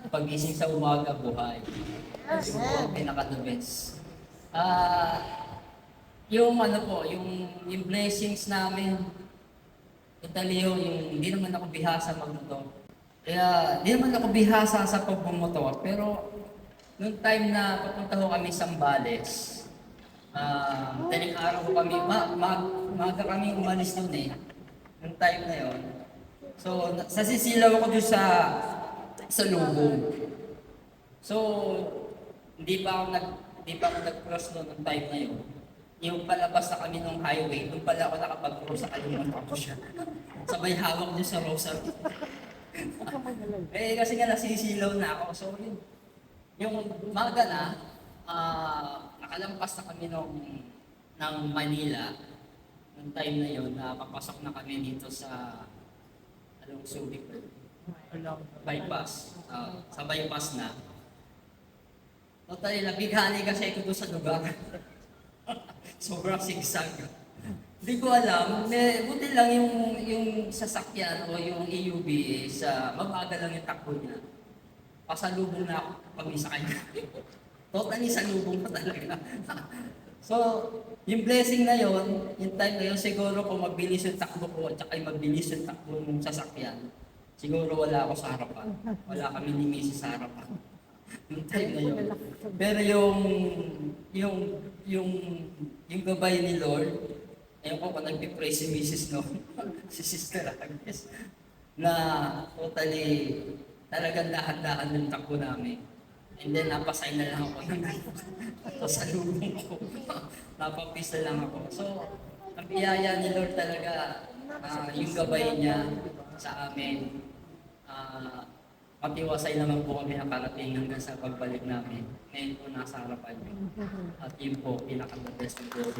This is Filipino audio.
Pagising sa umaga, buhay. Yun po ang pinaka-the best. Yung ano po, yung blessings namin, Italio, yung hindi naman ako bihasa magmotor. Kaya, hindi naman ako bihasa sa pagbumotor, pero nung time na papunta ko kami sa Zambales, daling araw ko kami, maaga kami umalis dun eh, nung time na yon. So, sasisilaw ako dun sa lubong. So, hindi pa ako nag-cross noon nung time na yon. Yung palabas na kami ng highway, doon pala ako nakapag-cross sa kalimutan ko siya. Sabay hawak niya sa rosary. Kasi nga nasisilaw na ako. So, yung umaga na, nakalampas na kami ng Manila. Noong time na yon, papasok na kami dito sa Subic bypass. Sa bypass na. Totally, nabighani kasi ako doon sa lugar. Sobrang sigsag. Hindi ko alam, buti lang yung sasakyan o yung EUV sa mabagal lang yung takbo niya. Pasalubong na ako pag sa kanya. Totally salubong pa talaga. So, yung blessing na yon, yung time na yon, siguro kung mabilis yung takbo ko at saka yung mabilis yung takbo ng sasakyan, siguro wala ako sa harapan. Wala kami ni Mrs. sa harapan. Yung time na yun. Pero yung gabay ni Lord, ayun ko kung nagpipray si Mrs. no, si Sister Agnes, na totally, talagang dahan-dahan yung takbo namin. And then, napasay na lang ako ng sa lubong ko. Napapisa lang ako. So, ang biyaya ni Lord talaga, yung gabay niya sa amin, matiwasay naman po kami nakarating hanggang sa pagbalik namin. Ngayon po nasa harapan niyo. At yun po, pinaka-the best ng Lord.